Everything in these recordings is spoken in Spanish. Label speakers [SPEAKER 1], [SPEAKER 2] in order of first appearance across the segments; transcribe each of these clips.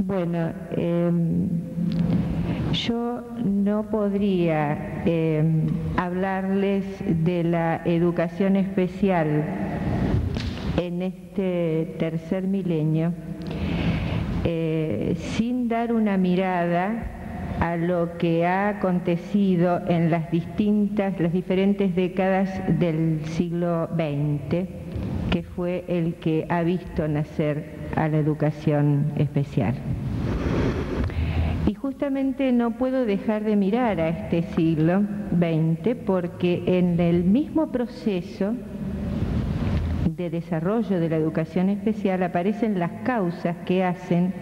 [SPEAKER 1] Bueno, yo no podría hablarles de la educación especial en este tercer milenio sin dar una mirada a lo que ha acontecido en las diferentes décadas del siglo XX, que fue el que ha visto nacer a la educación especial. Y justamente no puedo dejar de mirar a este siglo XX porque en el mismo proceso de desarrollo de la educación especial aparecen las causas que hacen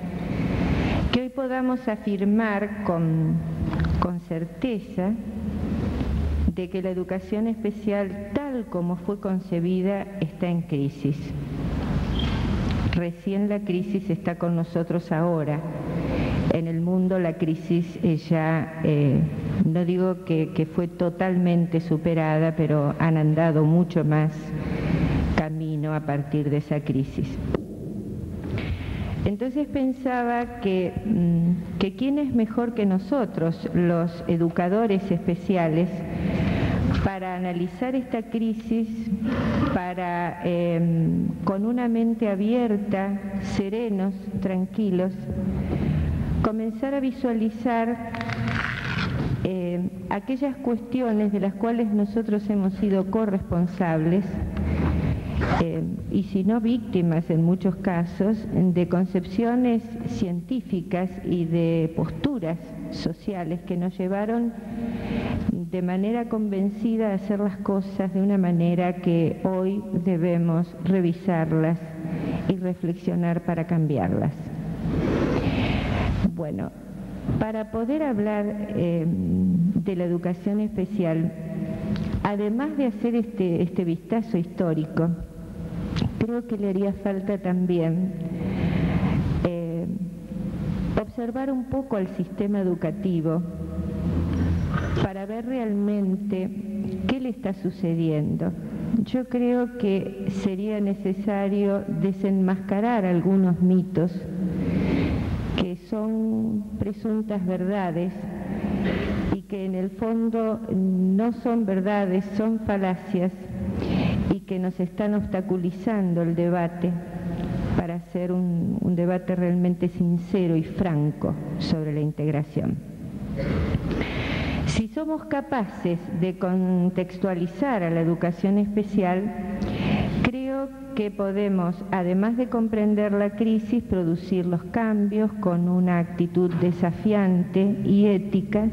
[SPEAKER 1] que hoy podamos afirmar con certeza de que la educación especial, tal como fue concebida, está en crisis. Recién la crisis está con nosotros ahora. En el mundo la crisis ya, no digo que fue totalmente superada, pero han andado mucho más camino a partir de esa crisis. Entonces pensaba que quién es mejor que nosotros, los educadores especiales, para analizar esta crisis, para con una mente abierta, serenos, tranquilos, comenzar a visualizar aquellas cuestiones de las cuales nosotros hemos sido corresponsables y si no víctimas en muchos casos, de concepciones científicas y de posturas sociales que nos llevaron de manera convencida a hacer las cosas de una manera que hoy debemos revisarlas y reflexionar para cambiarlas. Bueno, para poder hablar de la educación especial, además de hacer este vistazo histórico, creo que le haría falta también observar un poco al sistema educativo para ver realmente qué le está sucediendo. Yo creo que sería necesario desenmascarar algunos mitos que son presuntas verdades y que en el fondo no son verdades, son falacias y que nos están obstaculizando el debate para hacer un debate realmente sincero y franco sobre la integración. Si somos capaces de contextualizar a la educación especial, creo que podemos, además de comprender la crisis, producir los cambios con una actitud desafiante y ética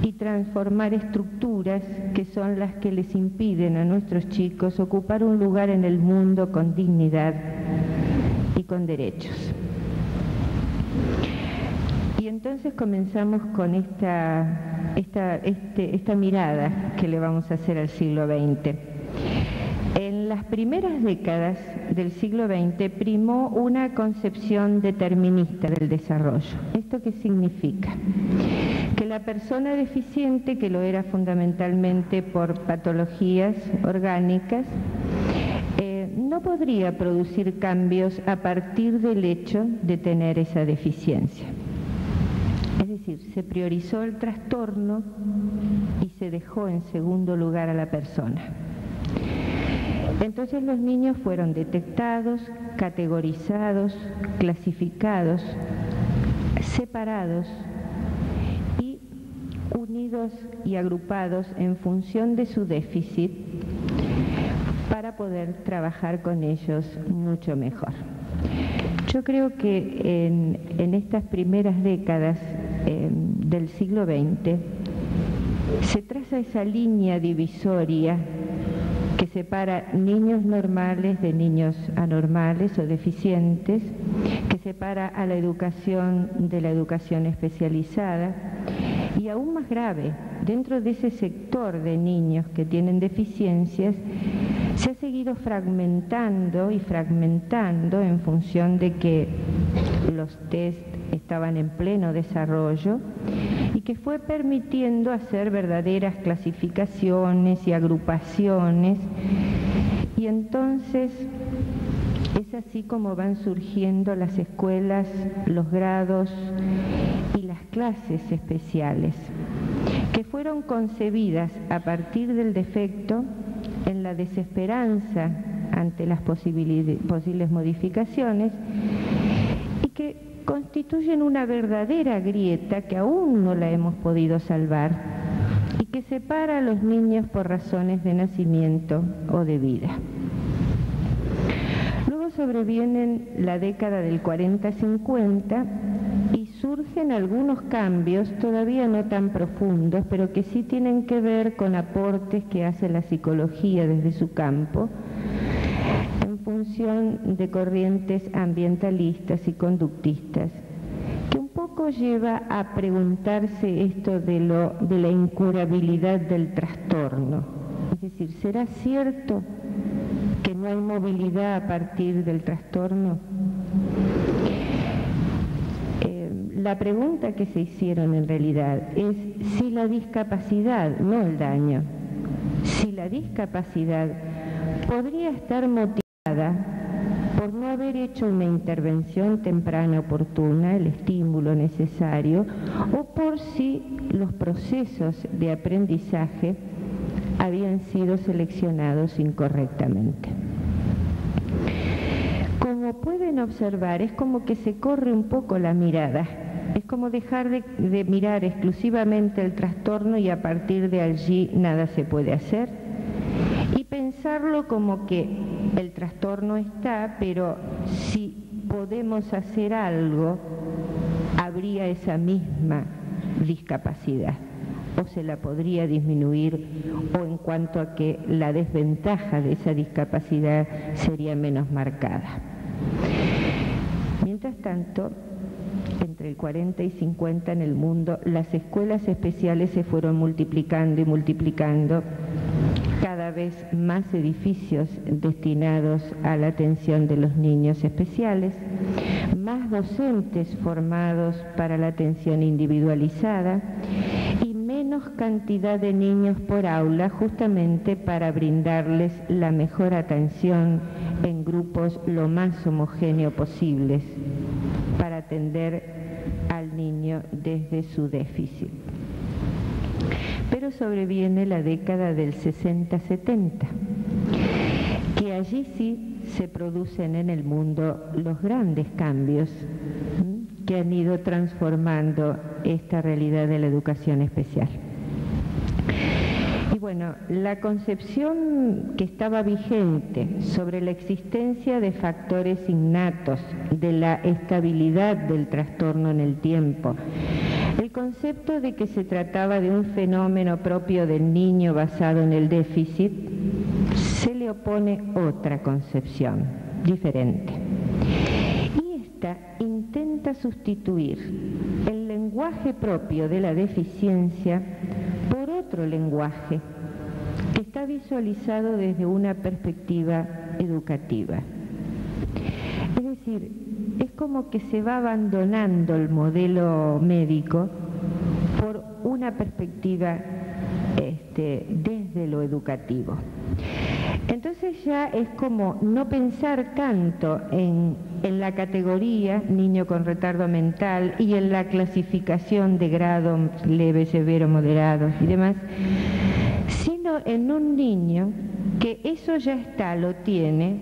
[SPEAKER 1] y transformar estructuras que son las que les impiden a nuestros chicos ocupar un lugar en el mundo con dignidad y con derechos. Y entonces comenzamos con esta mirada que le vamos a hacer al siglo XX. En las primeras décadas del siglo XX primó una concepción determinista del desarrollo. ¿Esto qué significa? Que la persona deficiente, que lo era fundamentalmente por patologías orgánicas, no podría producir cambios a partir del hecho de tener esa deficiencia. Es decir, se priorizó el trastorno y se dejó en segundo lugar a la persona. Entonces los niños fueron detectados, categorizados, clasificados, separados y unidos y agrupados en función de su déficit para poder trabajar con ellos mucho mejor. Yo creo que en estas primeras décadas del siglo XX se traza esa línea divisoria que separa niños normales de niños anormales o deficientes, que separa a la educación de la educación especializada y aún más grave, dentro de ese sector de niños que tienen deficiencias, se ha seguido fragmentando y fragmentando en función de que los test estaban en pleno desarrollo y que fue permitiendo hacer verdaderas clasificaciones y agrupaciones, y entonces es así como van surgiendo las escuelas, los grados y las clases especiales, que fueron concebidas a partir del defecto, en la desesperanza ante las posibles modificaciones, y que constituyen una verdadera grieta que aún no la hemos podido salvar y que separa a los niños por razones de nacimiento o de vida. Luego sobrevienen la década del 40-50 y surgen algunos cambios todavía no tan profundos, pero que sí tienen que ver con aportes que hace la psicología desde su campo, en función de corrientes ambientalistas y conductistas, que un poco lleva a preguntarse esto de la incurabilidad del trastorno. Es decir, ¿será cierto que no hay movilidad a partir del trastorno? La pregunta que se hicieron en realidad es si la discapacidad, no el daño, si la discapacidad podría estar motivada por no haber hecho una intervención temprana oportuna, el estímulo necesario, o por si los procesos de aprendizaje habían sido seleccionados incorrectamente. Como pueden observar, es como que se corre un poco la mirada. Es como dejar de mirar exclusivamente el trastorno y a partir de allí nada se puede hacer, y pensarlo como que el trastorno está, pero si podemos hacer algo, habría esa misma discapacidad, o se la podría disminuir, o en cuanto a que la desventaja de esa discapacidad sería menos marcada. Mientras tanto, entre el 40 y 50 en el mundo, las escuelas especiales se fueron multiplicando y multiplicando, cada vez más edificios destinados a la atención de los niños especiales, más docentes formados para la atención individualizada y menos cantidad de niños por aula, justamente para brindarles la mejor atención en grupos lo más homogéneos posibles, para atender al niño desde su déficit. Pero sobreviene la década del 60-70, que allí sí se producen en el mundo los grandes cambios que han ido transformando esta realidad de la educación especial. Y bueno, la concepción que estaba vigente sobre la existencia de factores innatos, de la estabilidad del trastorno en el tiempo, el concepto de que se trataba de un fenómeno propio del niño basado en el déficit, se le opone otra concepción diferente. Y esta intenta sustituir el lenguaje propio de la deficiencia por otro lenguaje que está visualizado desde una perspectiva educativa. Es decir, es como que se va abandonando el modelo médico por una perspectiva desde lo educativo. Entonces ya es como no pensar tanto en la categoría niño con retardo mental y en la clasificación de grado leve, severo, moderado y demás, sino en un niño que eso ya está, lo tiene,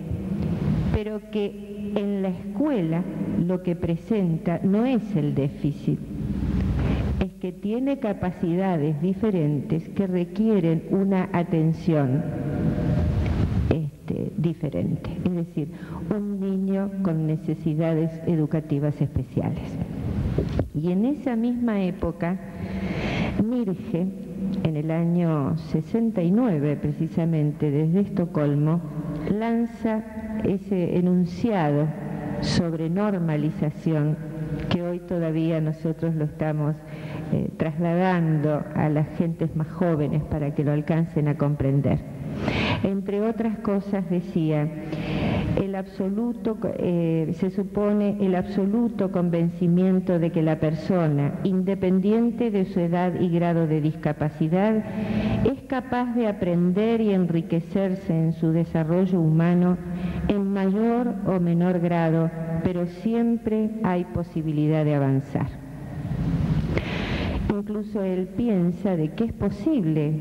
[SPEAKER 1] pero que en la escuela lo que presenta no es el déficit, es que tiene capacidades diferentes que requieren una atención diferente, es decir, un niño con necesidades educativas especiales. Y en esa misma época, Mirge, en el año 69 precisamente, desde Estocolmo, lanza ese enunciado sobre normalización que hoy todavía nosotros lo estamos trasladando a las gentes más jóvenes para que lo alcancen a comprender. Entre otras cosas decía, se supone el absoluto convencimiento de que la persona, independiente de su edad y grado de discapacidad, es capaz de aprender y enriquecerse en su desarrollo humano en en mayor o menor grado, pero siempre hay posibilidad de avanzar. Incluso él piensa de que es posible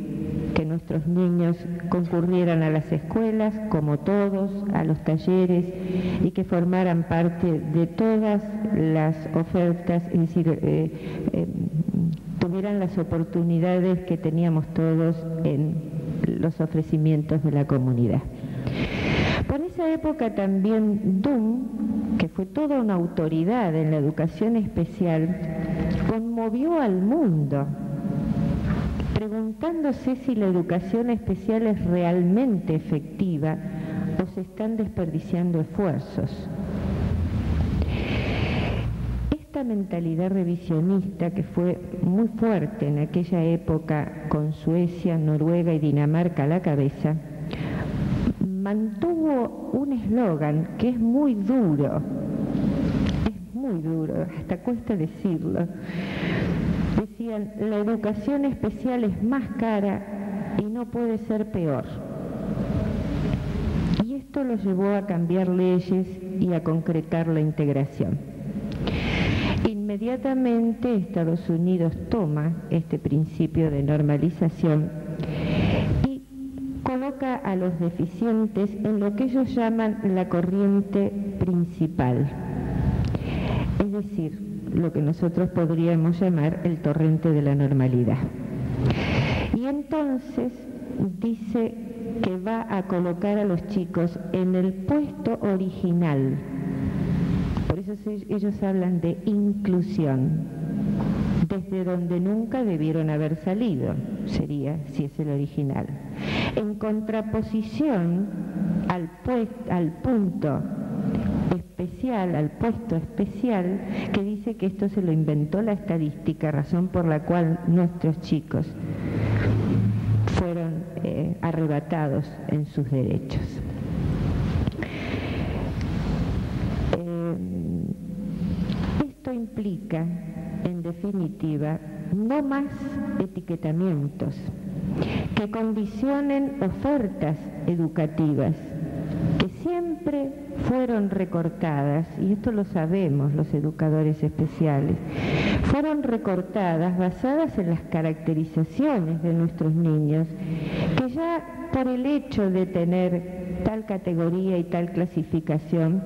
[SPEAKER 1] que nuestros niños concurrieran a las escuelas, como todos, a los talleres, y que formaran parte de todas las ofertas, es decir, tuvieran las oportunidades que teníamos todos en los ofrecimientos de la comunidad. Por esa época también Dunn, que fue toda una autoridad en la educación especial, conmovió al mundo, preguntándose si la educación especial es realmente efectiva o se están desperdiciando esfuerzos. Esta mentalidad revisionista, que fue muy fuerte en aquella época con Suecia, Noruega y Dinamarca a la cabeza, mantuvo un eslogan que es muy duro, hasta cuesta decirlo. Decían: la educación especial es más cara y no puede ser peor. Y esto lo llevó a cambiar leyes y a concretar la integración. Inmediatamente Estados Unidos toma este principio de normalización y coloca a los deficientes en lo que ellos llaman la corriente principal, es decir, lo que nosotros podríamos llamar el torrente de la normalidad. Y entonces dice que va a colocar a los chicos en el puesto original. Por eso ellos hablan de inclusión, desde donde nunca debieron haber salido, sería, si es el original, en contraposición al punto especial, al puesto especial, que dice que esto se lo inventó la estadística, razón por la cual nuestros chicos fueron arrebatados en sus derechos. Esto implica, en definitiva, no más etiquetamientos que condicionen ofertas educativas que siempre fueron recortadas, y esto lo sabemos los educadores especiales, fueron recortadas basadas en las caracterizaciones de nuestros niños, que ya por el hecho de tener tal categoría y tal clasificación,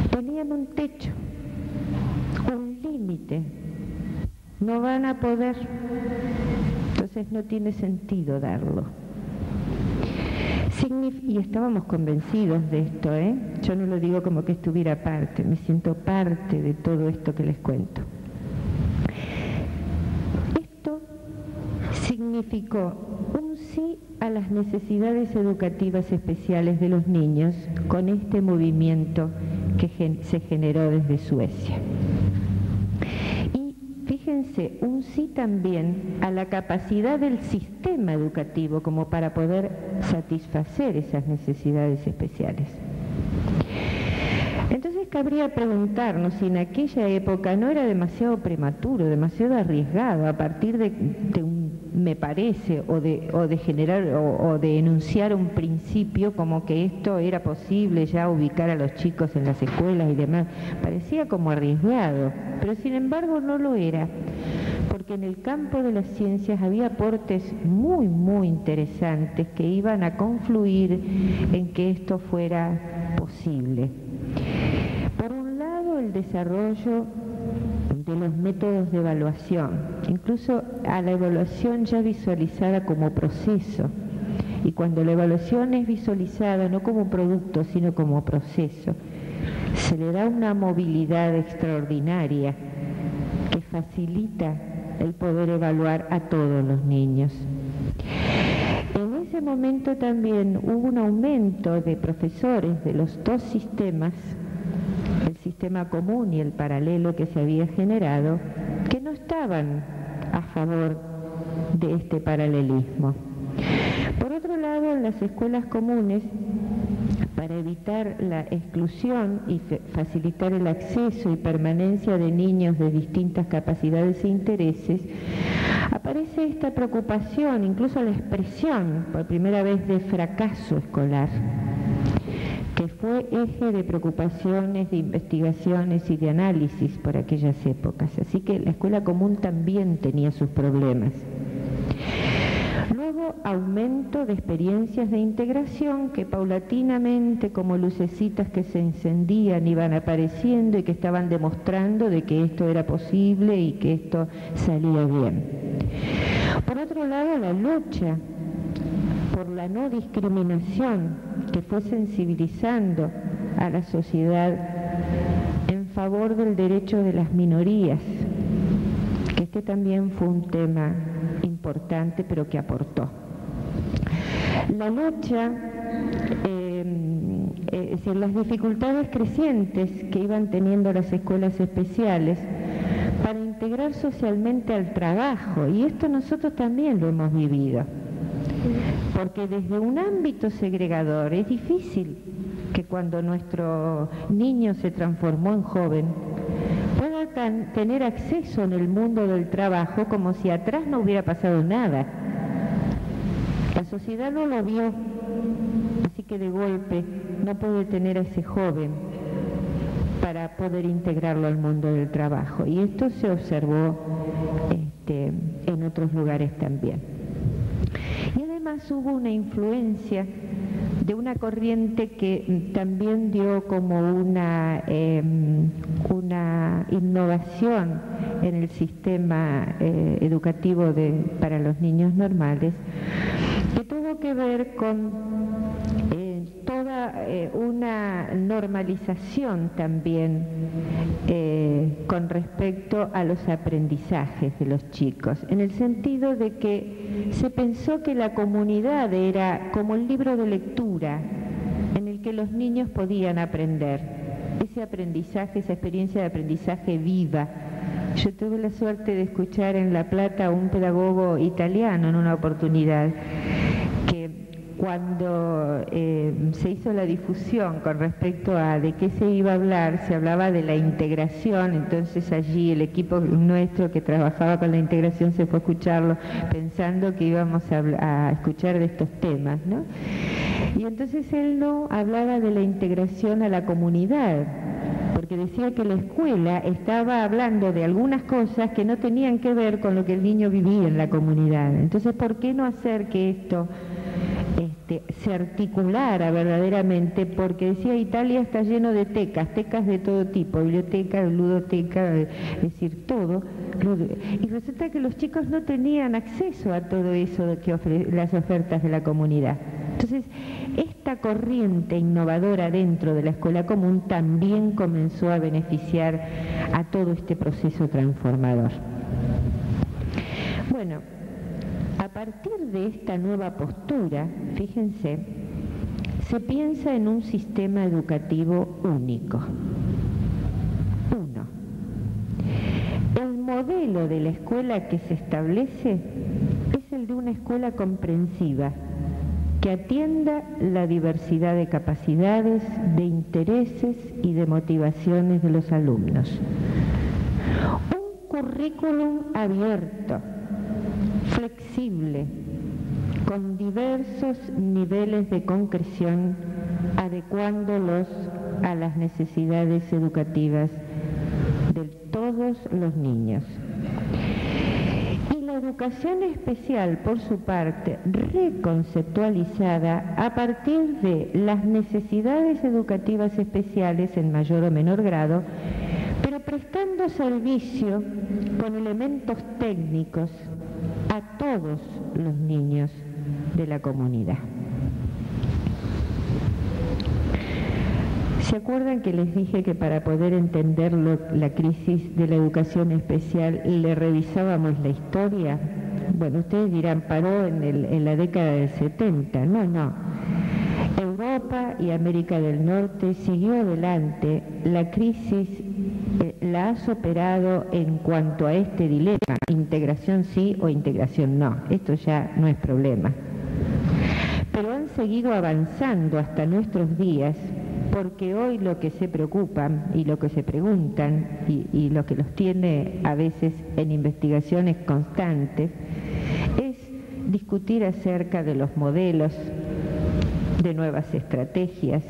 [SPEAKER 1] tenían un techo, un límite, no van a poder, entonces no tiene sentido darlo. Y estábamos convencidos de esto, yo no lo digo como que estuviera parte, me siento parte de todo esto que les cuento. Esto significó un sí a las necesidades educativas especiales de los niños con este movimiento que se generó desde Suecia. Fíjense, un sí también a la capacidad del sistema educativo como para poder satisfacer esas necesidades especiales. Entonces cabría preguntarnos si en aquella época no era demasiado prematuro, demasiado arriesgado, a partir de un me parece, o de generar o de enunciar un principio como que esto era posible ya ubicar a los chicos en las escuelas y demás. Parecía como arriesgado, pero sin embargo no lo era, porque en el campo de las ciencias había aportes muy, muy interesantes que iban a confluir en que esto fuera posible. Por un lado, el desarrollo de los métodos de evaluación, incluso a la evaluación ya visualizada como proceso. Y cuando la evaluación es visualizada no como producto, sino como proceso, se le da una movilidad extraordinaria que facilita el poder evaluar a todos los niños. En ese momento también hubo un aumento de profesores de los dos sistemas, el sistema común y el paralelo que se había generado, que no estaban a favor de este paralelismo. Por otro lado, en las escuelas comunes, para evitar la exclusión y facilitar el acceso y permanencia de niños de distintas capacidades e intereses, aparece esta preocupación, incluso la expresión por primera vez de fracaso escolar. que fue eje de preocupaciones, de investigaciones y de análisis por aquellas épocas. Así que la escuela común también tenía sus problemas. Luego, aumento de experiencias de integración que paulatinamente, como lucecitas que se encendían, iban apareciendo y que estaban demostrando de que esto era posible y que esto salía bien. Por otro lado, la lucha por la no discriminación que fue sensibilizando a la sociedad en favor del derecho de las minorías, que este también fue un tema importante, pero que aportó. La lucha, es decir, las dificultades crecientes que iban teniendo las escuelas especiales para integrar socialmente al trabajo, y esto nosotros también lo hemos vivido, porque desde un ámbito segregador es difícil que cuando nuestro niño se transformó en joven pueda tener acceso en el mundo del trabajo como si atrás no hubiera pasado nada. La sociedad no lo vio, así que de golpe no puede tener a ese joven para poder integrarlo al mundo del trabajo. Y esto se observó en otros lugares también. Y además hubo una influencia de una corriente que también dio como una innovación en el sistema educativo para los niños normales, que tuvo que ver con toda una normalización también con respecto a los aprendizajes de los chicos, en el sentido de que se pensó que la comunidad era como el libro de lectura en el que los niños podían aprender, ese aprendizaje, esa experiencia de aprendizaje viva. Yo tuve la suerte de escuchar en La Plata a un pedagogo italiano en una oportunidad que cuando se hizo la difusión con respecto a de qué se iba a hablar, se hablaba de la integración, entonces allí el equipo nuestro que trabajaba con la integración se fue a escucharlo pensando que íbamos a escuchar de estos temas, ¿no? Y entonces él no hablaba de la integración a la comunidad, porque decía que la escuela estaba hablando de algunas cosas que no tenían que ver con lo que el niño vivía en la comunidad. Entonces, ¿por qué no hacer que esto se articulara verdaderamente? Porque decía, Italia está lleno de tecas de todo tipo, biblioteca, ludoteca, es decir, todo. Y resulta que los chicos no tenían acceso a todo eso que las ofertas de la comunidad. Entonces, esta corriente innovadora dentro de la escuela común también comenzó a beneficiar a todo este proceso transformador. Bueno, a partir de esta nueva postura, fíjense, se piensa en un sistema educativo único. Uno. El modelo de la escuela que se establece es el de una escuela comprensiva, que atienda la diversidad de capacidades, de intereses y de motivaciones de los alumnos. Un currículum abierto, flexible, con diversos niveles de concreción, adecuándolos a las necesidades educativas de todos los niños. Y la educación especial, por su parte, reconceptualizada a partir de las necesidades educativas especiales en mayor o menor grado, pero prestando servicio con elementos técnicos a todos los niños de la comunidad. ¿Se acuerdan que les dije que para poder entender la crisis de la educación especial le revisábamos la historia? Bueno, ustedes dirán, paró en la década del 70. No. Europa y América del Norte siguió adelante. La crisis la ha superado en cuanto a este dilema, integración sí o integración no. Esto ya no es problema. Pero han seguido avanzando hasta nuestros días, porque hoy lo que se preocupan y lo que se preguntan y lo que los tiene a veces en investigaciones constantes es discutir acerca de los modelos, de nuevas estrategias,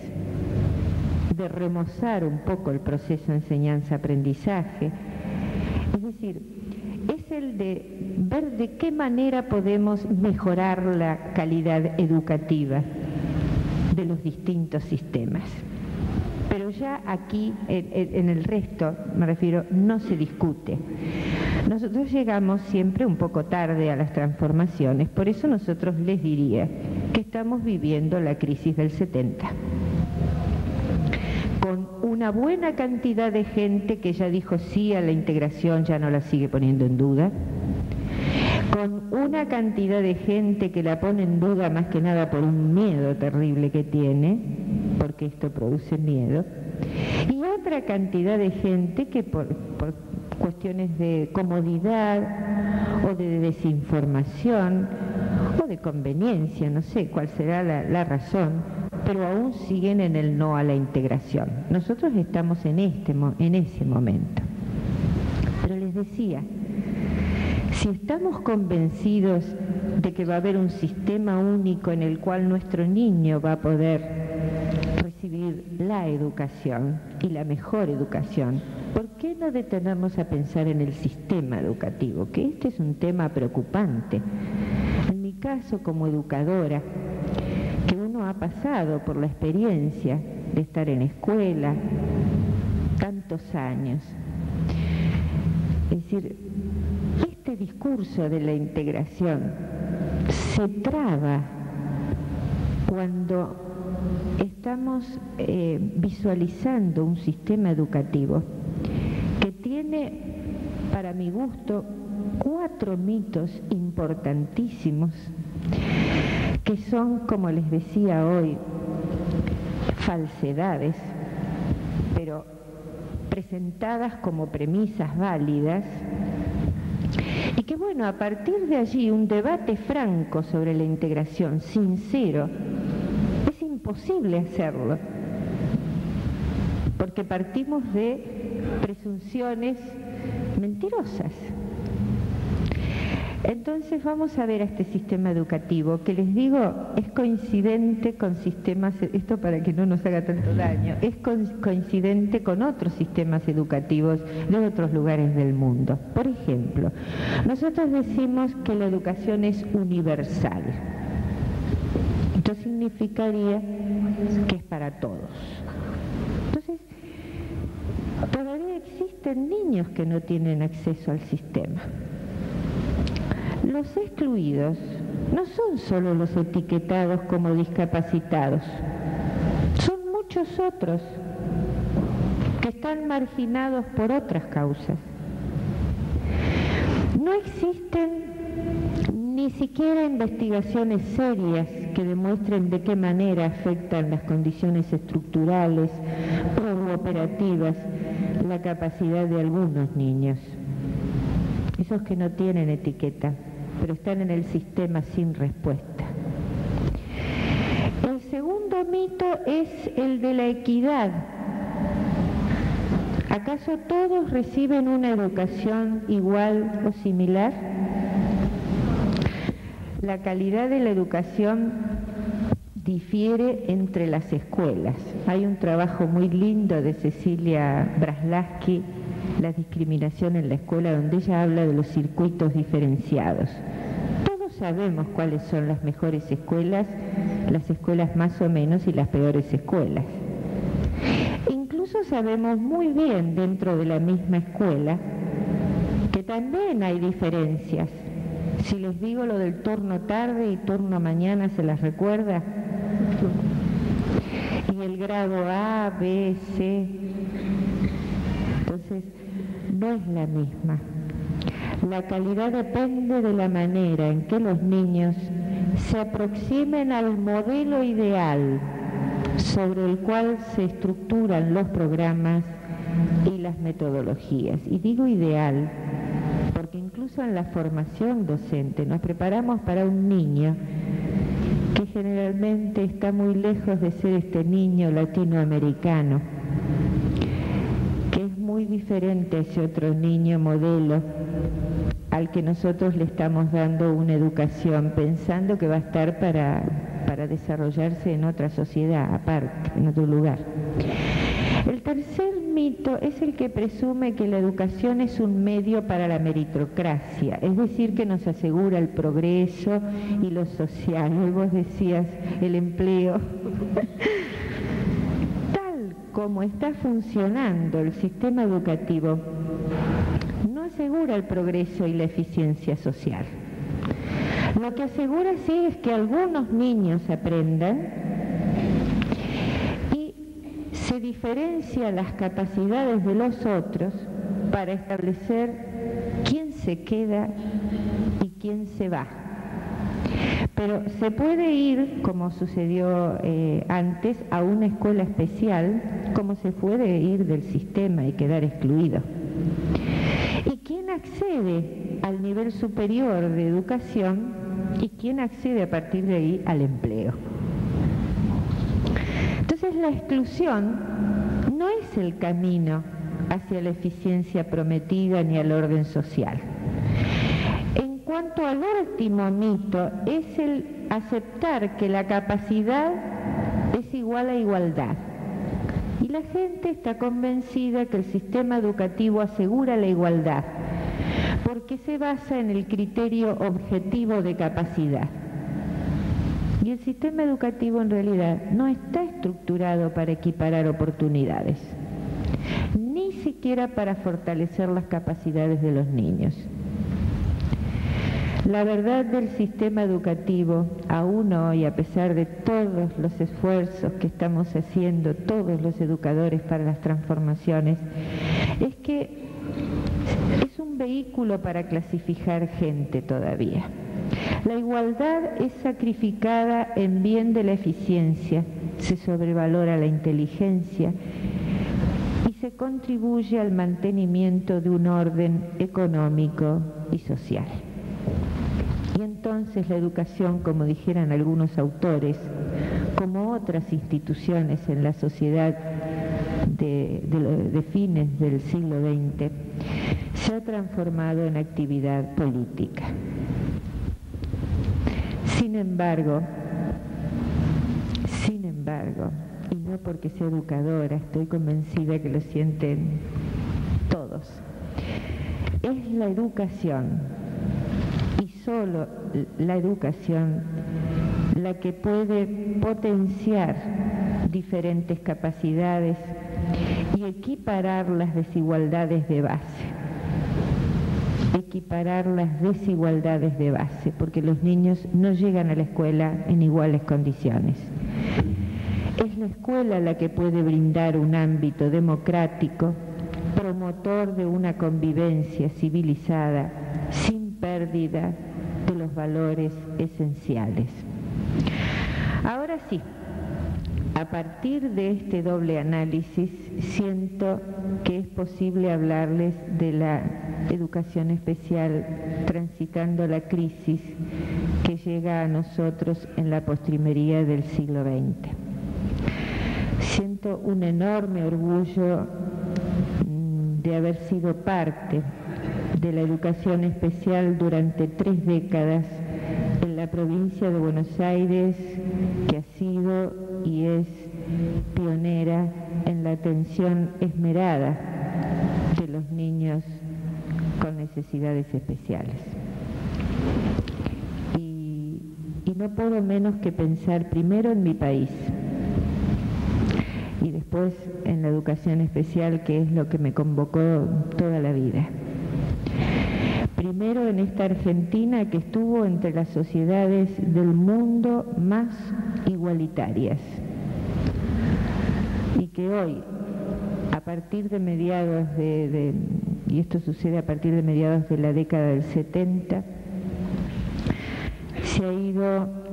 [SPEAKER 1] de remozar un poco el proceso de enseñanza-aprendizaje. Es decir, es el de ver de qué manera podemos mejorar la calidad educativa de los distintos sistemas. Pero ya aquí, en el resto, me refiero, no se discute. Nosotros llegamos siempre un poco tarde a las transformaciones, por eso nosotros les diría que estamos viviendo la crisis del 70. Con una buena cantidad de gente que ya dijo sí a la integración, ya no la sigue poniendo en duda, con una cantidad de gente que la pone en duda más que nada por un miedo terrible que tiene, porque esto produce miedo, y otra cantidad de gente que por cuestiones de comodidad o de desinformación o de conveniencia, no sé cuál será la razón, pero aún siguen en el no a la integración. Nosotros estamos en ese momento. Pero les decía, si estamos convencidos de que va a haber un sistema único en el cual nuestro niño va a poder recibir la educación y la mejor educación, ¿por qué no detenernos a pensar en el sistema educativo? Que este es un tema preocupante. En mi caso, como educadora, que uno ha pasado por la experiencia de estar en escuela tantos años, es decir, este discurso de la integración se traba cuando estamos visualizando un sistema educativo que tiene, para mi gusto, 4 mitos importantísimos que son, como les decía hoy, falsedades, pero presentadas como premisas válidas, y que bueno, a partir de allí un debate franco sobre la integración, sincero, es imposible hacerlo, porque partimos de presunciones mentirosas. Entonces vamos a ver a este sistema educativo, que les digo, es coincidente con sistemas, esto para que no nos haga tanto daño, es coincidente con otros sistemas educativos de otros lugares del mundo. Por ejemplo, nosotros decimos que la educación es universal. Esto significaría que es para todos. Entonces, todavía existen niños que no tienen acceso al sistema. Los excluidos no son solo los etiquetados como discapacitados, son muchos otros que están marginados por otras causas. No existen ni siquiera investigaciones serias que demuestren de qué manera afectan las condiciones estructurales o operativas la capacidad de algunos niños, esos que no tienen etiqueta, pero están en el sistema sin respuesta. El segundo mito es el de la equidad. ¿Acaso todos reciben una educación igual o similar? La calidad de la educación difiere entre las escuelas. Hay un trabajo muy lindo de Cecilia Braslaski, La discriminación en la escuela, donde ella habla de los circuitos diferenciados. Todos sabemos cuáles son las mejores escuelas, las escuelas más o menos y las peores escuelas. Incluso sabemos muy bien dentro de la misma escuela que también hay diferencias. Si les digo lo del turno tarde y turno mañana, ¿se las recuerda? Y el grado A, B, C. Entonces, no es la misma. La calidad depende de la manera en que los niños se aproximen al modelo ideal sobre el cual se estructuran los programas y las metodologías. Y digo ideal porque incluso en la formación docente nos preparamos para un niño que generalmente está muy lejos de ser este niño latinoamericano, que es muy diferente a ese otro niño modelo al que nosotros le estamos dando una educación pensando que va a estar para desarrollarse en otra sociedad aparte, en otro lugar. El tercer mito es el que presume que la educación es un medio para la meritocracia, es decir, que nos asegura el progreso y lo social. Y vos decías, el empleo. Tal como está funcionando el sistema educativo, no asegura el progreso y la eficiencia social. Lo que asegura sí es que algunos niños aprendan, se diferencia las capacidades de los otros para establecer quién se queda y quién se va. Pero se puede ir, como sucedió antes, a una escuela especial, como se puede ir del sistema y quedar excluido. ¿Y quién accede al nivel superior de educación y quién accede a partir de ahí al empleo? Entonces la exclusión no es el camino hacia la eficiencia prometida ni al orden social. En cuanto al último mito, es el aceptar que la capacidad es igual a igualdad. Y la gente está convencida que el sistema educativo asegura la igualdad, porque se basa en el criterio objetivo de capacidad. Y el sistema educativo en realidad no está estructurado para equiparar oportunidades, ni siquiera para fortalecer las capacidades de los niños. La verdad del sistema educativo, aún hoy, a pesar de todos los esfuerzos que estamos haciendo, todos los educadores para las transformaciones, es que es un vehículo para clasificar gente todavía. La igualdad es sacrificada en bien de la eficiencia, se sobrevalora la inteligencia y se contribuye al mantenimiento de un orden económico y social. Y entonces la educación, como dijeran algunos autores, como otras instituciones en la sociedad de fines del siglo XX, se ha transformado en actividad política. Sin embargo, y no porque sea educadora, estoy convencida que lo sienten todos, es la educación, y solo la educación, la que puede potenciar diferentes capacidades y equiparar las desigualdades de base. Porque los niños no llegan a la escuela en iguales condiciones. Es la escuela la que puede brindar un ámbito democrático, promotor de una convivencia civilizada, sin pérdida de los valores esenciales. Ahora sí, a partir de este doble análisis, siento que es posible hablarles de la educación especial transitando la crisis que llega a nosotros en la postrimería del siglo XX. Siento un enorme orgullo de haber sido parte de la educación especial durante 3 décadas en la provincia de Buenos Aires, que ha sido y es pionera en la atención esmerada de los niños con necesidades especiales. Y no puedo menos que pensar primero en mi país y después en la educación especial, que es lo que me convocó toda la vida. Primero en esta Argentina que estuvo entre las sociedades del mundo más igualitarias y que hoy, a partir de mediados y esto sucede a partir de mediados de la década del 70, se ha ido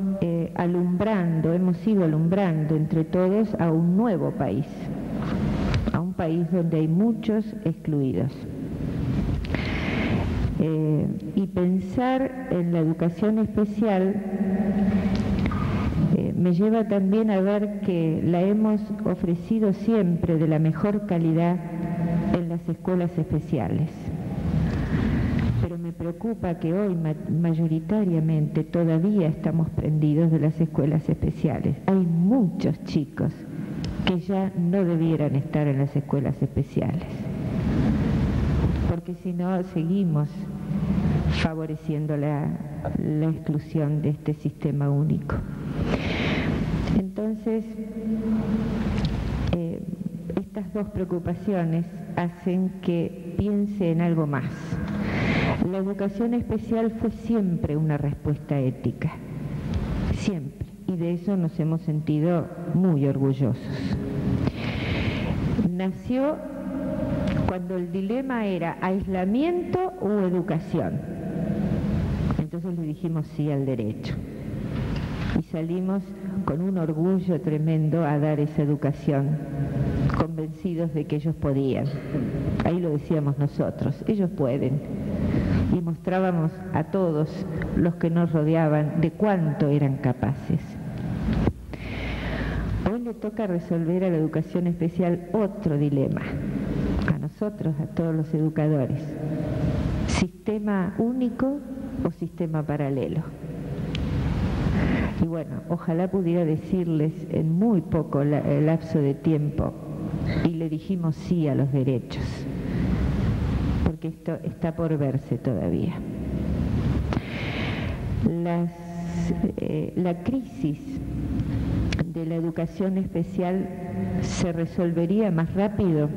[SPEAKER 1] hemos ido alumbrando entre todos a un nuevo país, a un país donde hay muchos excluidos. Y pensar en la educación especial me lleva también a ver que la hemos ofrecido siempre de la mejor calidad en las escuelas especiales. Pero me preocupa que hoy mayoritariamente todavía estamos prendidos de las escuelas especiales. Hay muchos chicos que ya no debieran estar en las escuelas especiales, porque si no seguimos favoreciendo la exclusión de este sistema único. Entonces, estas dos preocupaciones hacen que piense en algo más. La educación especial fue siempre una respuesta ética, siempre, y de eso nos hemos sentido muy orgullosos. Nació cuando el dilema era aislamiento o educación. Entonces le dijimos sí al derecho. Y salimos con un orgullo tremendo a dar esa educación, convencidos de que ellos podían. Ahí lo decíamos nosotros, ellos pueden. Y mostrábamos a todos los que nos rodeaban de cuánto eran capaces. Hoy le toca resolver a la educación especial otro dilema, a nosotros, a todos los educadores: ¿sistema único o sistema paralelo? Y bueno, ojalá pudiera decirles en muy poco lapso de tiempo, y le dijimos sí a los derechos, porque esto está por verse todavía. La crisis de la educación especial se resolvería más rápido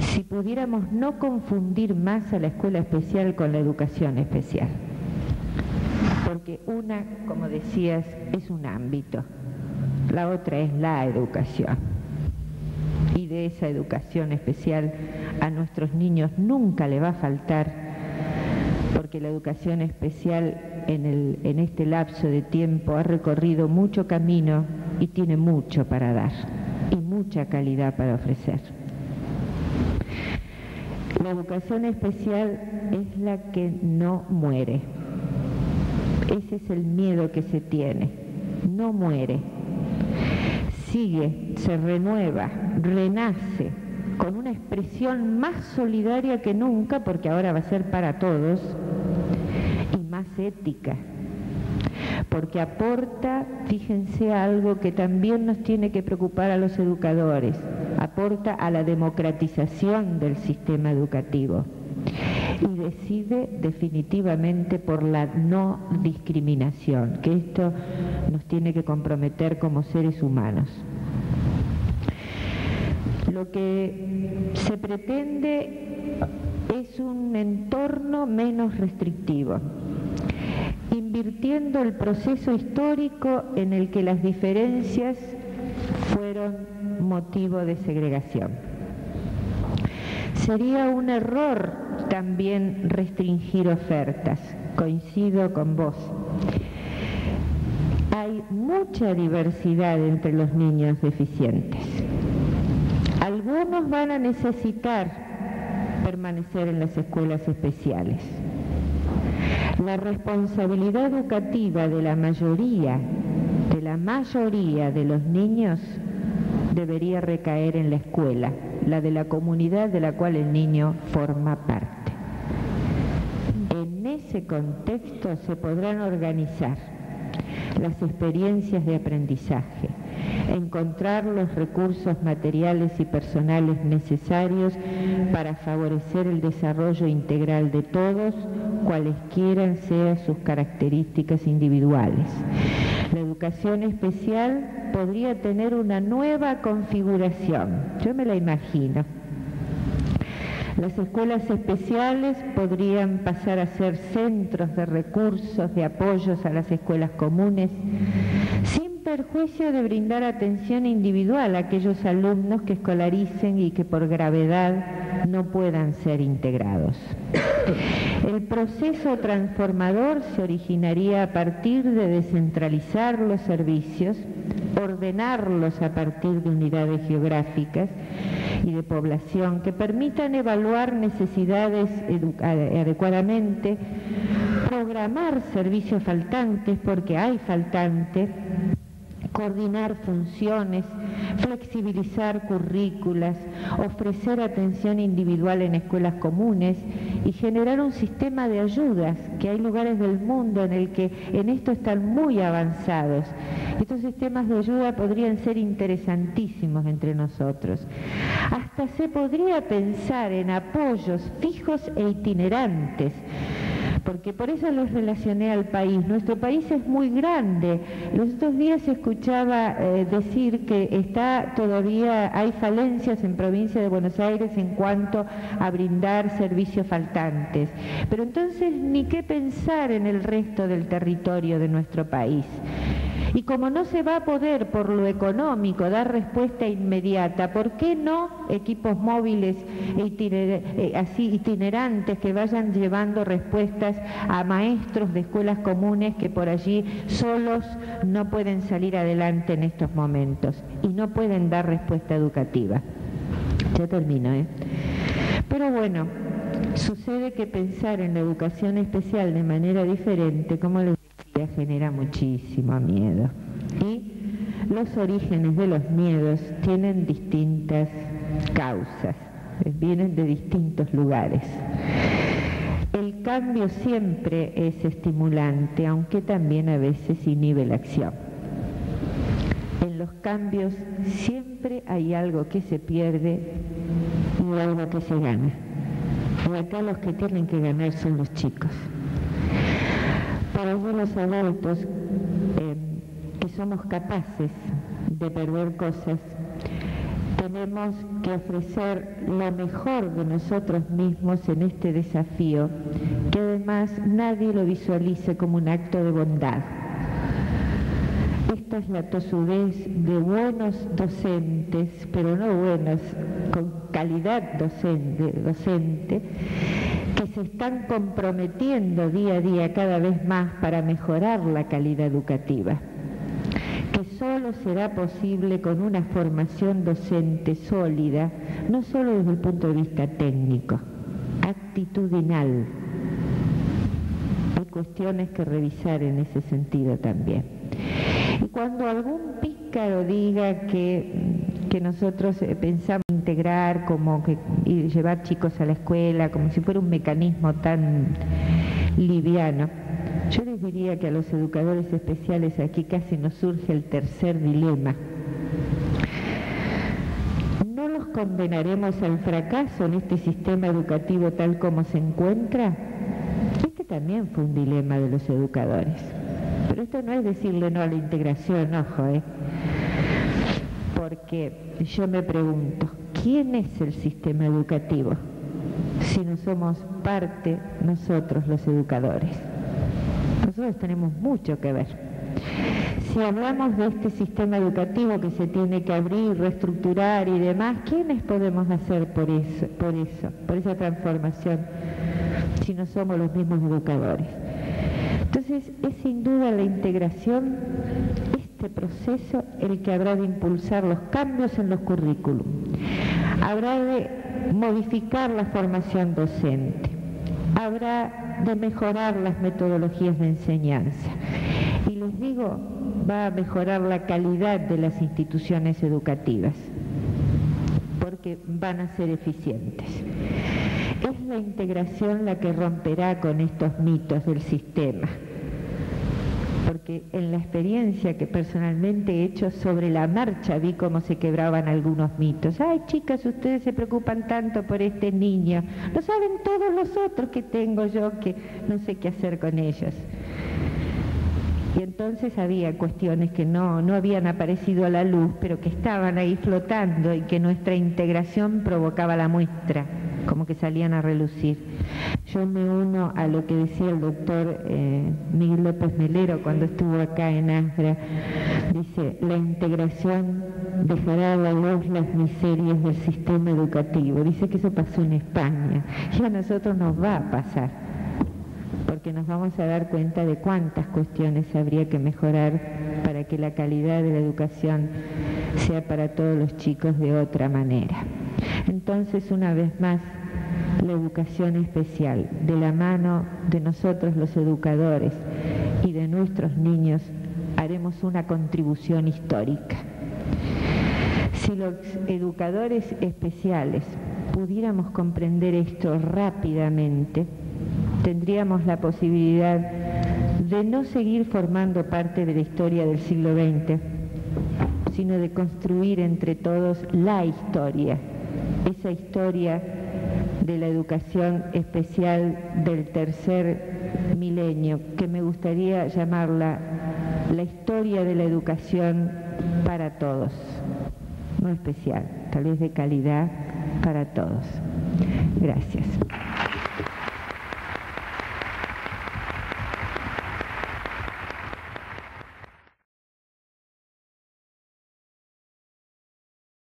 [SPEAKER 1] si pudiéramos no confundir más a la escuela especial con la educación especial. Porque una, como decías, es un ámbito, la otra es la educación. Y de esa educación especial a nuestros niños nunca le va a faltar, porque la educación especial en este lapso de tiempo ha recorrido mucho camino y tiene mucho para dar y mucha calidad para ofrecer. La educación especial es la que no muere. Ese es el miedo que se tiene. No muere. Sigue, se renueva, renace, con una expresión más solidaria que nunca, porque ahora va a ser para todos, y más ética. Porque aporta, fíjense, algo que también nos tiene que preocupar a los educadores, aporta a la democratización del sistema educativo y decide definitivamente por la no discriminación, que esto nos tiene que comprometer como seres humanos. Lo que se pretende es un entorno menos restrictivo, invirtiendo el proceso histórico en el que las diferencias fueron motivo de segregación. Sería un error también restringir ofertas, coincido con vos. Hay mucha diversidad entre los niños deficientes. Algunos van a necesitar permanecer en las escuelas especiales. La responsabilidad educativa de la mayoría de los niños debería recaer en la escuela, la de la comunidad de la cual el niño forma parte. En ese contexto se podrán organizar las experiencias de aprendizaje, encontrar los recursos materiales y personales necesarios para favorecer el desarrollo integral de todos, cualesquiera sean sus características individuales. La educación especial podría tener una nueva configuración, yo me la imagino. Las escuelas especiales podrían pasar a ser centros de recursos, de apoyos a las escuelas comunes, sin perjuicio de brindar atención individual a aquellos alumnos que escolaricen y que por gravedad no puedan ser integrados. El proceso transformador se originaría a partir de descentralizar los servicios, ordenarlos a partir de unidades geográficas y de población que permitan evaluar necesidades adecuadamente, programar servicios faltantes porque hay faltantes, coordinar funciones, flexibilizar currículas, ofrecer atención individual en escuelas comunes y generar un sistema de ayudas, que hay lugares del mundo en el que en esto están muy avanzados. Estos sistemas de ayuda podrían ser interesantísimos entre nosotros. Hasta se podría pensar en apoyos fijos e itinerantes, porque por eso los relacioné al país. Nuestro país es muy grande. Los otros días se escuchaba decir que todavía hay falencias en provincia de Buenos Aires en cuanto a brindar servicios faltantes. Pero entonces ni qué pensar en el resto del territorio de nuestro país. Y como no se va a poder por lo económico dar respuesta inmediata, ¿por qué no equipos móviles así itinerantes que vayan llevando respuestas a maestros de escuelas comunes que por allí solos no pueden salir adelante en estos momentos y no pueden dar respuesta educativa? Ya termino, Pero bueno, sucede que pensar en la educación especial de manera diferente, como les decía, genera muchísimo miedo. Y los orígenes de los miedos tienen distintas causas, vienen de distintos lugares. El cambio siempre es estimulante, aunque también a veces inhibe la acción. En los cambios siempre hay algo que se pierde y algo que se gana. Y acá los que tienen que ganar son los chicos. Para los adultos que somos capaces de perder cosas, tenemos que ofrecer lo mejor de nosotros mismos en este desafío, que además nadie lo visualice como un acto de bondad. Esta es la tosudez de buenos docentes, pero no buenos, con calidad docente, que se están comprometiendo día a día cada vez más para mejorar la calidad educativa, que solo será posible con una formación docente sólida, no solo desde el punto de vista técnico, actitudinal. Hay cuestiones que revisar en ese sentido también. Y cuando algún pícaro diga que nosotros pensamos integrar y llevar chicos a la escuela como si fuera un mecanismo tan liviano, yo les diría que a los educadores especiales aquí casi nos surge el tercer dilema. ¿No los condenaremos al fracaso en este sistema educativo tal como se encuentra? Este también fue un dilema de los educadores. Pero esto no es decirle no a la integración, ojo, porque yo me pregunto, ¿quién es el sistema educativo si no somos parte nosotros los educadores? Nosotros tenemos mucho que ver. Si hablamos de este sistema educativo que se tiene que abrir, reestructurar y demás, ¿quiénes podemos hacer por esa transformación, si no somos los mismos educadores? Entonces, es sin duda la integración, este proceso, el que habrá de impulsar los cambios en los currículum. Habrá de modificar la formación docente. Habrá de mejorar las metodologías de enseñanza. Y les digo, va a mejorar la calidad de las instituciones educativas, porque van a ser eficientes. Es la integración la que romperá con estos mitos del sistema, porque en la experiencia que personalmente he hecho sobre la marcha vi cómo se quebraban algunos mitos. Ay, chicas, ustedes se preocupan tanto por este niño, no saben todos los otros que tengo yo que no sé qué hacer con ellos. Y entonces había cuestiones que no habían aparecido a la luz, pero que estaban ahí flotando y que nuestra integración provocaba la muestra, como que salían a relucir. Yo me uno a lo que decía el doctor Miguel López Melero cuando estuvo acá en ASBRA. Dice, la integración dejará a la luz las miserias del sistema educativo. Dice que eso pasó en España y a nosotros nos va a pasar, porque nos vamos a dar cuenta de cuántas cuestiones habría que mejorar para que la calidad de la educación sea para todos los chicos de otra manera. Entonces, una vez más, la educación especial, de la mano de nosotros los educadores y de nuestros niños, haremos una contribución histórica. Si los educadores especiales pudiéramos comprender esto rápidamente, tendríamos la posibilidad de no seguir formando parte de la historia del siglo XX, sino de construir entre todos la historia, esa historia de la educación especial del tercer milenio, que me gustaría llamarla la historia de la educación para todos, no especial, tal vez de calidad para todos. Gracias.